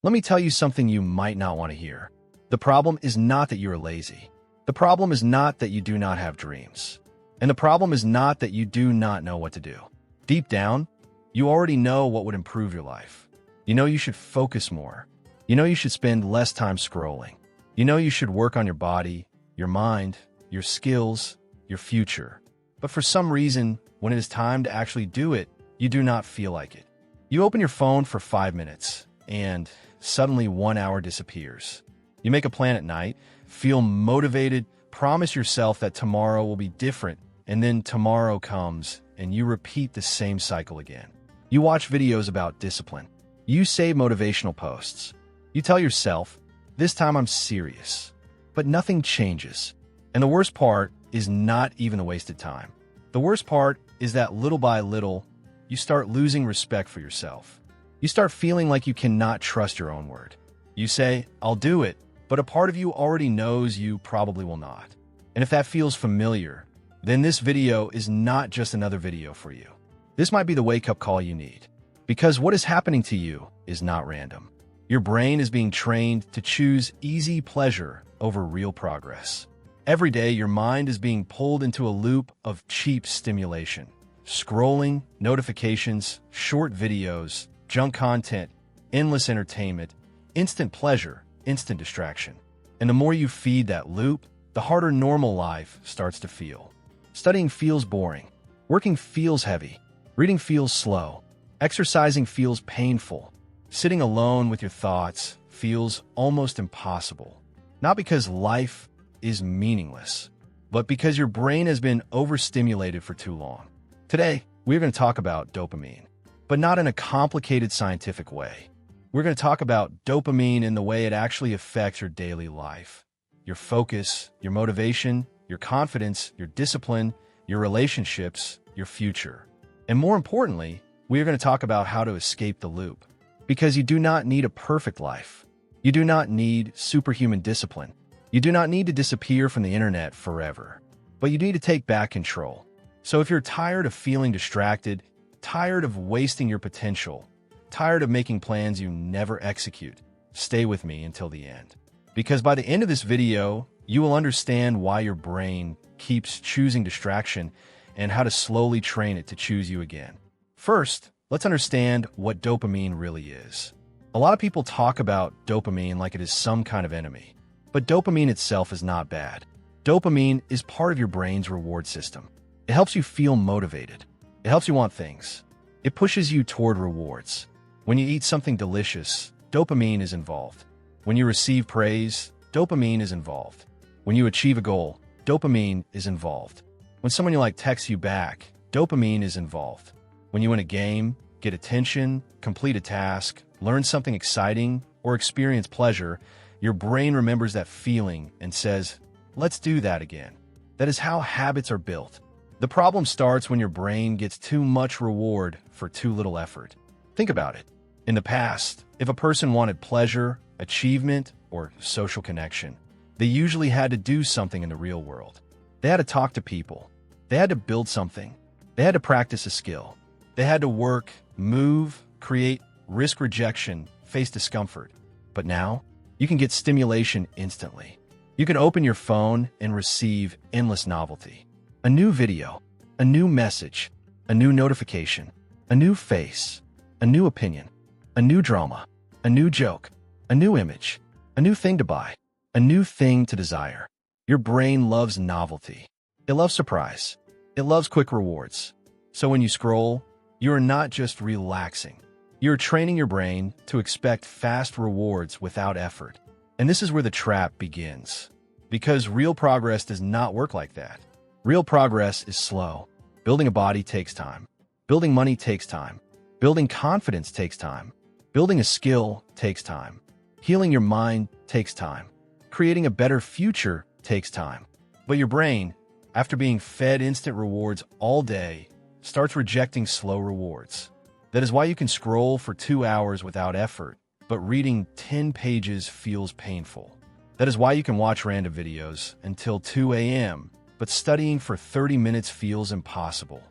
Let me tell you something you might not want to hear. The problem is not that you are lazy. The problem is not that you do not have dreams. And the problem is not that you do not know what to do. Deep down, you already know what would improve your life. You know you should focus more. You know you should spend less time scrolling. You know you should work on your body, your mind, your skills, your future. But for some reason, when it is time to actually do it, you do not feel like it. You open your phone for 5 minutes, and suddenly 1 hour disappears. You make a plan at night, feel motivated, promise yourself that tomorrow will be different, and then tomorrow comes, and you repeat the same cycle again. You watch videos about discipline. You save motivational posts. You tell yourself, this time I'm serious. But nothing changes. And the worst part is not even the wasted time. The worst part is that little by little, you start losing respect for yourself. You start feeling like you cannot trust your own word. You say, I'll do it, but a part of you already knows you probably will not. And if that feels familiar, then this video is not just another video for you. This might be the wake-up call you need. Because what is happening to you is not random. Your brain is being trained to choose easy pleasure over real progress. Every day, your mind is being pulled into a loop of cheap stimulation. Scrolling, notifications, short videos, junk content, endless entertainment, instant pleasure, instant distraction. And the more you feed that loop, the harder normal life starts to feel. Studying feels boring. Working feels heavy. Reading feels slow. Exercising feels painful. Sitting alone with your thoughts feels almost impossible. Not because life is meaningless, but because your brain has been overstimulated for too long. Today, we're going to talk about dopamine, but not in a complicated scientific way. We're going to talk about dopamine in the way it actually affects your daily life, your focus, your motivation, your confidence, your discipline, your relationships, your future. And more importantly, we are going to talk about how to escape the loop. Because you do not need a perfect life. You do not need superhuman discipline. You do not need to disappear from the internet forever. But you need to take back control. So if you're tired of feeling distracted, tired of wasting your potential, tired of making plans you never execute, stay with me until the end. Because by the end of this video, you will understand why your brain keeps choosing distraction and how to slowly train it to choose you again. First, let's understand what dopamine really is. A lot of people talk about dopamine like it is some kind of enemy. But dopamine itself is not bad. Dopamine is part of your brain's reward system. It helps you feel motivated. It helps you want things. It pushes you toward rewards. When you eat something delicious, dopamine is involved. When you receive praise, dopamine is involved. When you achieve a goal, dopamine is involved. When someone you like texts you back, dopamine is involved. When you win a game, get attention, complete a task, learn something exciting, or experience pleasure, your brain remembers that feeling and says, let's do that again. That is how habits are built. The problem starts when your brain gets too much reward for too little effort. Think about it. In the past, if a person wanted pleasure, achievement, or social connection, they usually had to do something in the real world. They had to talk to people. They had to build something. They had to practice a skill. They had to work, move, create, risk rejection, face discomfort. But now, you can get stimulation instantly. You can open your phone and receive endless novelty. A new video, a new message, a new notification, a new face, a new opinion, a new drama, a new joke, a new image, a new thing to buy, a new thing to desire. Your brain loves novelty. It loves surprise. It loves quick rewards. So when you scroll, you are not just relaxing. You're training your brain to expect fast rewards without effort. And this is where the trap begins. Because real progress does not work like that. Real progress is slow. Building a body takes time. Building money takes time. Building confidence takes time. Building a skill takes time. Healing your mind takes time. Creating a better future takes time. But your brain, after being fed instant rewards all day, starts rejecting slow rewards. That is why you can scroll for 2 hours without effort, but reading 10 pages feels painful. That is why you can watch random videos until 2 a.m., but studying for 30 minutes feels impossible.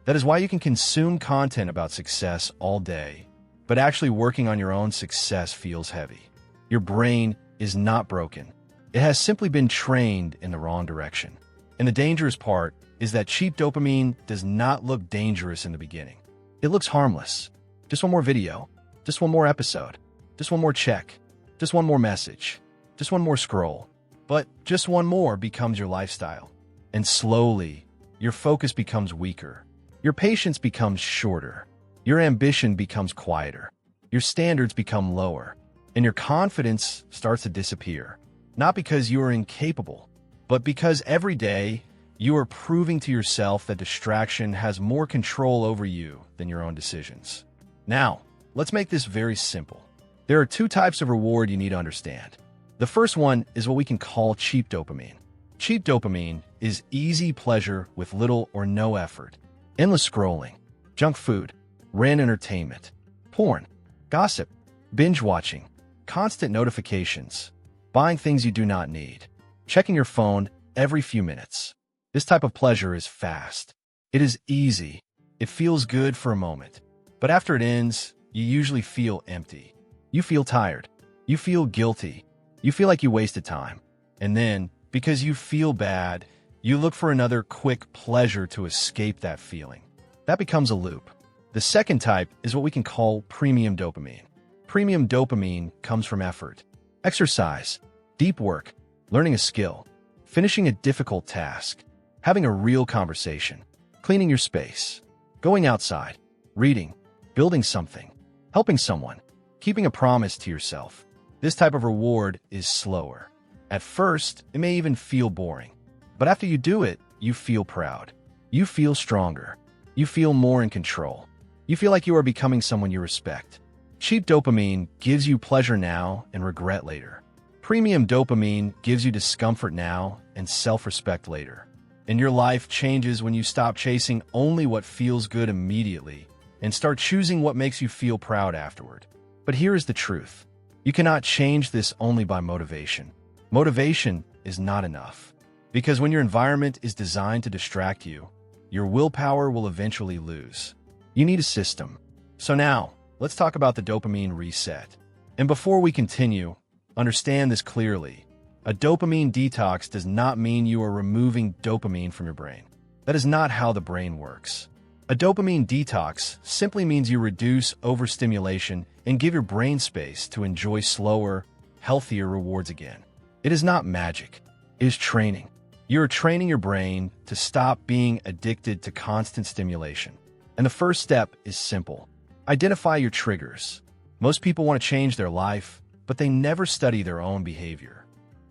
That is why you can consume content about success all day, but actually working on your own success feels heavy. Your brain is not broken. It has simply been trained in the wrong direction. And the dangerous part is that cheap dopamine does not look dangerous in the beginning. It looks harmless. Just one more video, just one more episode, just one more check, just one more message, just one more scroll. But just one more becomes your lifestyle. And slowly, your focus becomes weaker. Your patience becomes shorter. Your ambition becomes quieter. Your standards become lower. And your confidence starts to disappear. Not because you are incapable, but because every day you are proving to yourself that distraction has more control over you than your own decisions. Now, let's make this very simple. There are two types of reward you need to understand. The first one is what we can call cheap dopamine. Cheap dopamine is easy pleasure with little or no effort. Endless scrolling, junk food, random entertainment, porn, gossip, binge watching, constant notifications, buying things you do not need, checking your phone every few minutes. This type of pleasure is fast. It is easy. It feels good for a moment. But after it ends, you usually feel empty. You feel tired. You feel guilty. You feel like you wasted time. And then, because you feel bad, you look for another quick pleasure to escape that feeling. That becomes a loop. The second type is what we can call premium dopamine. Premium dopamine comes from effort. Exercise, deep work, learning a skill, finishing a difficult task, having a real conversation, cleaning your space, going outside, reading, building something, helping someone, keeping a promise to yourself. This type of reward is slower. At first, it may even feel boring. But after you do it, you feel proud. You feel stronger. You feel more in control. You feel like you are becoming someone you respect. Cheap dopamine gives you pleasure now and regret later. Premium dopamine gives you discomfort now and self-respect later. And your life changes when you stop chasing only what feels good immediately and start choosing what makes you feel proud afterward. But here is the truth. You cannot change this only by motivation. Motivation is not enough. Because when your environment is designed to distract you, your willpower will eventually lose. You need a system. So now, let's talk about the dopamine reset. And before we continue, understand this clearly. A dopamine detox does not mean you are removing dopamine from your brain. That is not how the brain works. A dopamine detox simply means you reduce overstimulation and give your brain space to enjoy slower, healthier rewards again. It is not magic. It is training. You are training your brain to stop being addicted to constant stimulation. And the first step is simple. Identify your triggers. Most people want to change their life, but they never study their own behavior.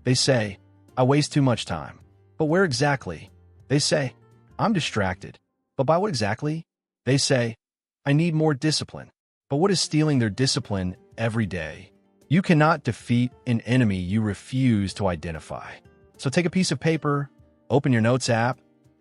They say, I waste too much time. But where exactly? They say, I'm distracted. But by what exactly? They say, I need more discipline. But what is stealing their discipline every day? You cannot defeat an enemy you refuse to identify. So take a piece of paper, open your notes app,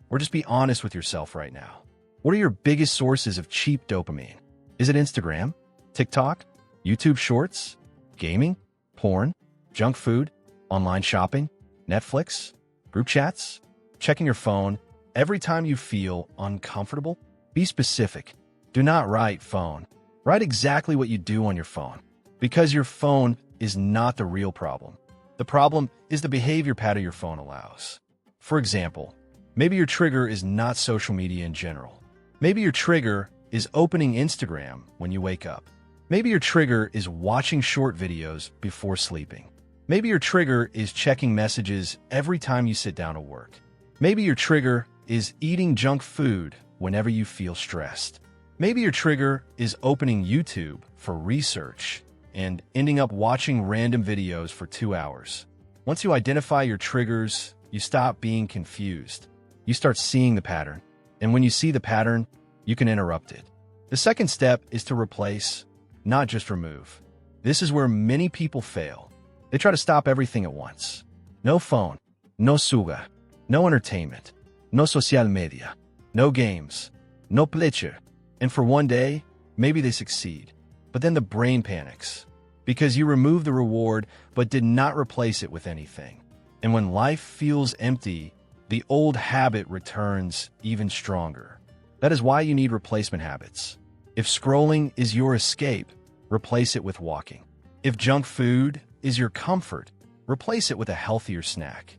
or just be honest with yourself right now. What are your biggest sources of cheap dopamine? Is it Instagram, TikTok, YouTube Shorts, gaming, porn, junk food, online shopping, Netflix, group chats, checking your phone every time you feel uncomfortable? Be specific. Do not write phone. Write exactly what you do on your phone. Because your phone is not the real problem. The problem is the behavior pattern your phone allows. For example, maybe your trigger is not social media in general. Maybe your trigger is opening Instagram when you wake up. Maybe your trigger is watching short videos before sleeping. Maybe your trigger is checking messages every time you sit down to work. Maybe your trigger is eating junk food whenever you feel stressed. Maybe your trigger is opening YouTube for research and ending up watching random videos for 2 hours. Once you identify your triggers, you stop being confused. You start seeing the pattern. And when you see the pattern, you can interrupt it. The second step is to replace, not just remove. This is where many people fail. They try to stop everything at once. No phone, no suga, no entertainment, no social media, no games, no pleasure. And for one day, maybe they succeed. But then the brain panics because you removed the reward but did not replace it with anything. And when life feels empty, the old habit returns even stronger. That is why you need replacement habits. If scrolling is your escape, replace it with walking. If junk food is your comfort, replace it with a healthier snack.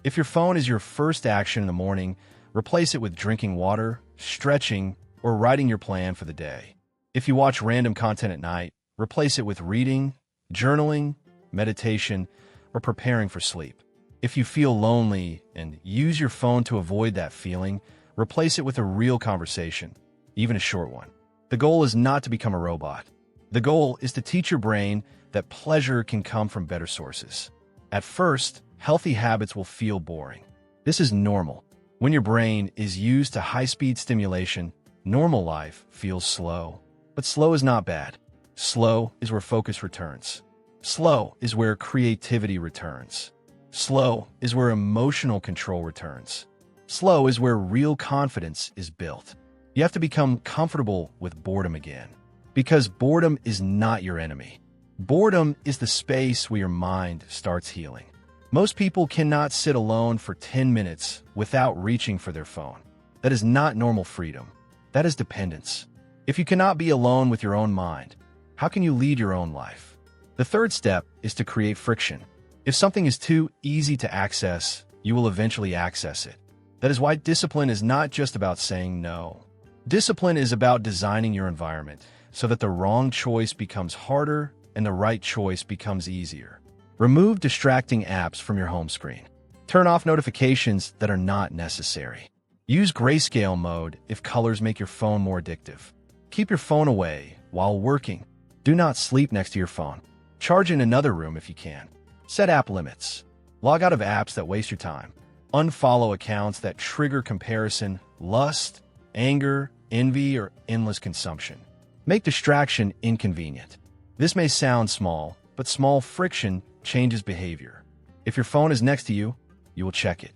If your phone is your first action in the morning, replace it with drinking water, stretching, or writing your plan for the day. If you watch random content at night, replace it with reading, journaling, meditation, or preparing for sleep. If you feel lonely and use your phone to avoid that feeling, replace it with a real conversation, even a short one. The goal is not to become a robot. The goal is to teach your brain that pleasure can come from better sources. At first, healthy habits will feel boring. This is normal. When your brain is used to high-speed stimulation, normal life feels slow. But slow is not bad. Slow is where focus returns. Slow is where creativity returns. Slow is where emotional control returns. Slow is where real confidence is built. You have to become comfortable with boredom again. Because boredom is not your enemy. Boredom is the space where your mind starts healing. Most people cannot sit alone for 10 minutes without reaching for their phone. That is not normal freedom. That is dependence. If you cannot be alone with your own mind, how can you lead your own life? The third step is to create friction. If something is too easy to access, you will eventually access it. That is why discipline is not just about saying no. Discipline is about designing your environment so that the wrong choice becomes harder and the right choice becomes easier. Remove distracting apps from your home screen. Turn off notifications that are not necessary. Use grayscale mode if colors make your phone more addictive. Keep your phone away while working. Do not sleep next to your phone. Charge in another room if you can. Set app limits. Log out of apps that waste your time. Unfollow accounts that trigger comparison, lust, anger, envy, or endless consumption. Make distraction inconvenient. This may sound small, but small friction changes behavior. If your phone is next to you, you will check it.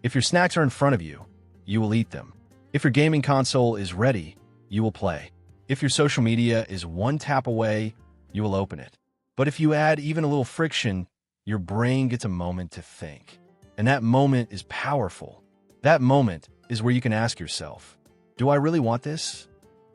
If your snacks are in front of you, you will eat them. If your gaming console is ready, you will play. If your social media is one tap away, you will open it. But if you add even a little friction, your brain gets a moment to think. And that moment is powerful. That moment is where you can ask yourself, do I really want this?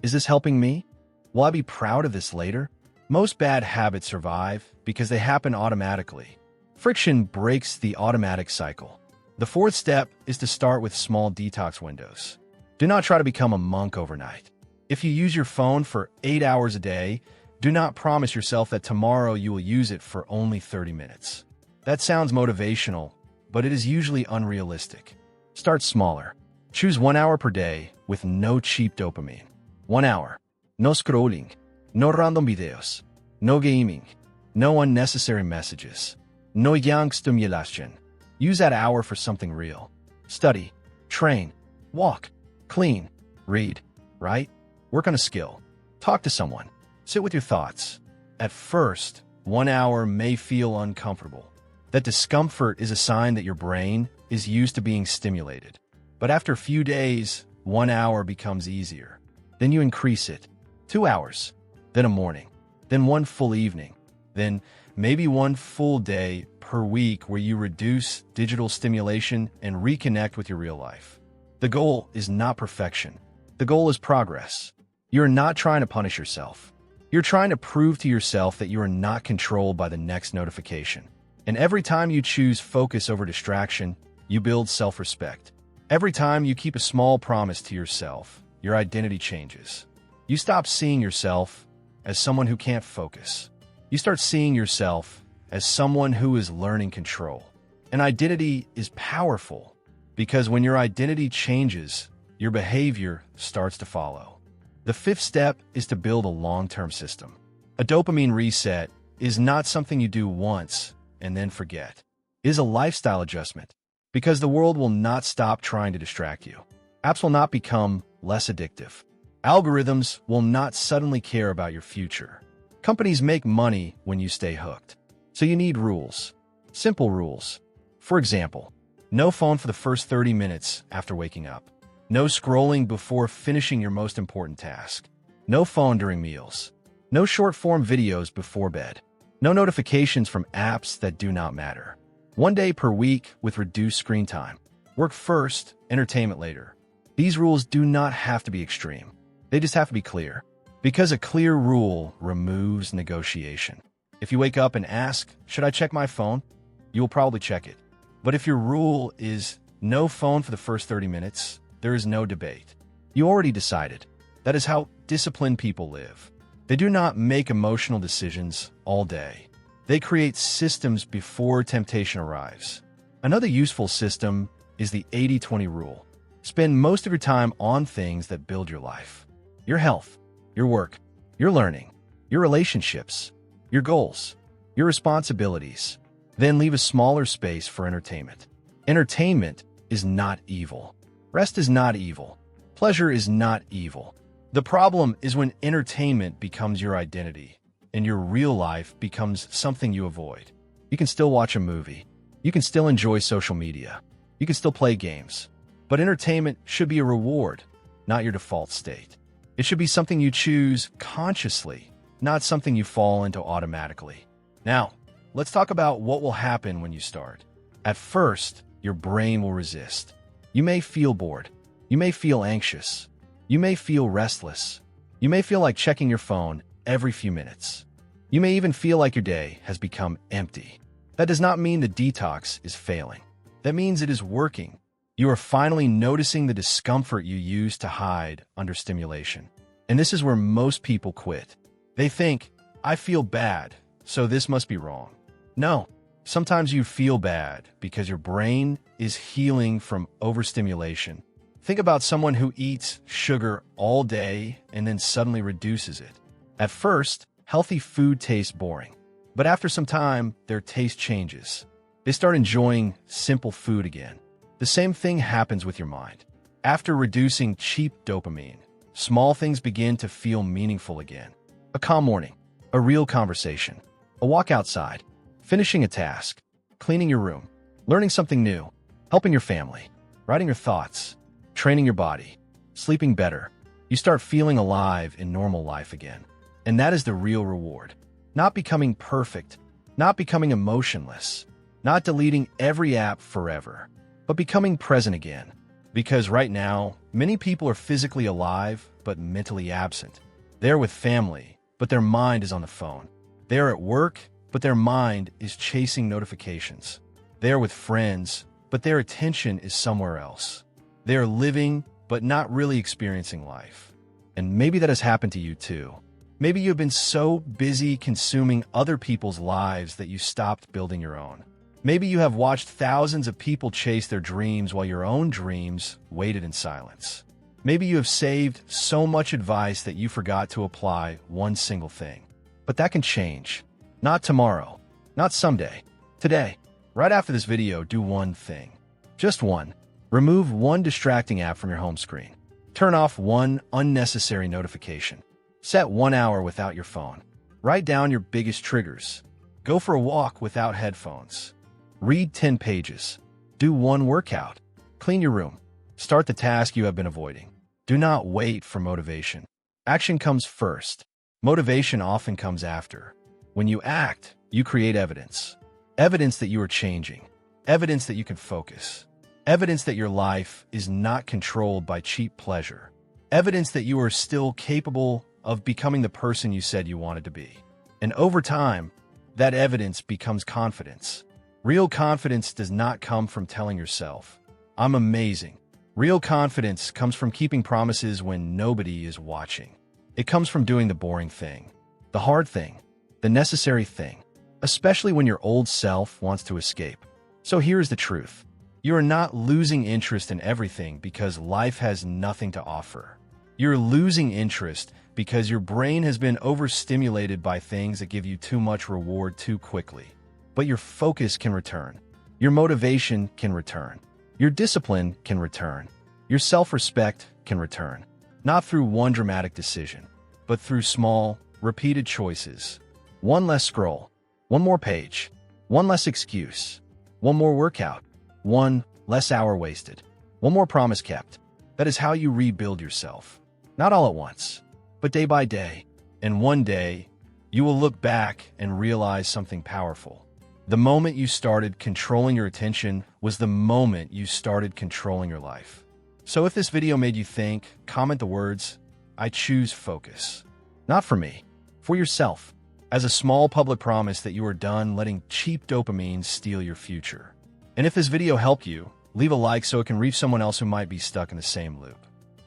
Is this helping me? Will I be proud of this later? Most bad habits survive because they happen automatically. Friction breaks the automatic cycle. The fourth step is to start with small detox windows. Do not try to become a monk overnight. If you use your phone for 8 hours a day, do not promise yourself that tomorrow you will use it for only 30 minutes. That sounds motivational, but it is usually unrealistic. Start smaller. Choose 1 hour per day with no cheap dopamine. 1 hour. No scrolling. No random videos. No gaming. No unnecessary messages. No young stimulation. Use that hour for something real. Study. Train. Walk. Clean. Read. Write. Work on a skill. Talk to someone. Sit with your thoughts. At first, 1 hour may feel uncomfortable. That discomfort is a sign that your brain is used to being stimulated. But after a few days, 1 hour becomes easier. Then you increase it. 2 hours. Then a morning. Then one full evening. Then maybe one full day per week where you reduce digital stimulation and reconnect with your real life. The goal is not perfection. The goal is progress. You're not trying to punish yourself. You're trying to prove to yourself that you are not controlled by the next notification. And every time you choose focus over distraction, you build self-respect. Every time you keep a small promise to yourself, your identity changes. You stop seeing yourself as someone who can't focus. You start seeing yourself as someone who is learning control. An identity is powerful because when your identity changes, your behavior starts to follow. The fifth step is to build a long-term system. A dopamine reset is not something you do once and then forget. It is a lifestyle adjustment because the world will not stop trying to distract you. Apps will not become less addictive. Algorithms will not suddenly care about your future. Companies make money when you stay hooked. So you need rules. Simple rules. For example, no phone for the first 30 minutes after waking up. No scrolling before finishing your most important task. No phone during meals. No short-form videos before bed. No notifications from apps that do not matter. 1 day per week with reduced screen time. Work first, entertainment later. These rules do not have to be extreme. They just have to be clear. Because a clear rule removes negotiation. If you wake up and ask, should I check my phone? You will probably check it. But if your rule is no phone for the first 30 minutes, there is no debate. You already decided. That is how disciplined people live. They do not make emotional decisions all day. They create systems before temptation arrives. Another useful system is the 80-20 rule. Spend most of your time on things that build your life. Your health, your work, your learning, your relationships, your goals, your responsibilities. Then leave a smaller space for entertainment. Entertainment is not evil. Rest is not evil. Pleasure is not evil. The problem is when entertainment becomes your identity and your real life becomes something you avoid. You can still watch a movie. You can still enjoy social media. You can still play games. But entertainment should be a reward, not your default state. It should be something you choose consciously, not something you fall into automatically. Now, let's talk about what will happen when you start. At first, your brain will resist. You may feel bored. You may feel anxious. You may feel restless. You may feel like checking your phone every few minutes. You may even feel like your day has become empty. That does not mean the detox is failing. That means it is working. You are finally noticing the discomfort you used to hide under stimulation. And this is where most people quit. They think, I feel bad, so this must be wrong. No, sometimes you feel bad because your brain is healing from overstimulation. Think about someone who eats sugar all day and then suddenly reduces it. At first, healthy food tastes boring. But after some time, their taste changes. They start enjoying simple food again. The same thing happens with your mind. After reducing cheap dopamine, small things begin to feel meaningful again. A calm morning, a real conversation, a walk outside, finishing a task, cleaning your room, learning something new, helping your family, writing your thoughts, training your body, sleeping better. You start feeling alive in normal life again. And that is the real reward. Not becoming perfect, not becoming emotionless, not deleting every app forever, but becoming present again. Because right now, many people are physically alive, but mentally absent. They're with family, but their mind is on the phone. They're at work, but their mind is chasing notifications. They're with friends, but their attention is somewhere else. They're living, but not really experiencing life. And maybe that has happened to you too. Maybe you've been so busy consuming other people's lives that you stopped building your own. Maybe you have watched thousands of people chase their dreams while your own dreams waited in silence. Maybe you have saved so much advice that you forgot to apply one single thing. But that can change. Not tomorrow, not someday, today. Right after this video, do one thing. Just one. Remove one distracting app from your home screen. Turn off one unnecessary notification. Set 1 hour without your phone. Write down your biggest triggers. Go for a walk without headphones. Read 10 pages. Do one workout. Clean your room. Start the task you have been avoiding. Do not wait for motivation. Action comes first. Motivation often comes after. When you act, you create evidence. Evidence that you are changing. Evidence that you can focus. Evidence that your life is not controlled by cheap pleasure. Evidence that you are still capable of becoming the person you said you wanted to be. And over time, that evidence becomes confidence. Real confidence does not come from telling yourself, I'm amazing. Real confidence comes from keeping promises when nobody is watching. It comes from doing the boring thing, the hard thing, the necessary thing, especially when your old self wants to escape. So here's the truth. You are not losing interest in everything because life has nothing to offer. You're losing interest because your brain has been overstimulated by things that give you too much reward too quickly. But your focus can return. Your motivation can return. Your discipline can return. Your self-respect can return. Not through one dramatic decision, but through small, repeated choices. One less scroll. One more page. One less excuse. One more workout. One less hour wasted. One more promise kept. That is how you rebuild yourself. Not all at once, but day by day. And one day, you will look back and realize something powerful. The moment you started controlling your attention was the moment you started controlling your life. So if this video made you think, comment the words, I choose focus. Not for me, for yourself, as a small public promise that you are done letting cheap dopamine steal your future. And if this video helped you, leave a like so it can reach someone else who might be stuck in the same loop.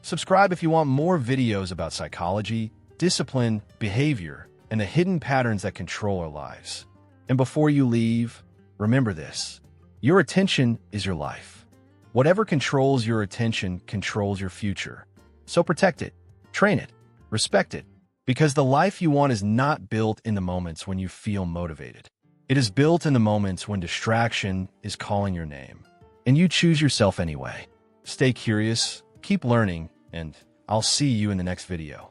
Subscribe if you want more videos about psychology, discipline, behavior, and the hidden patterns that control our lives. And before you leave, remember this: your attention is your life. Whatever controls your attention controls your future. So protect it, train it, respect it, because the life you want is not built in the moments when you feel motivated. It is built in the moments when distraction is calling your name, and you choose yourself anyway. Stay curious, keep learning, and I'll see you in the next video.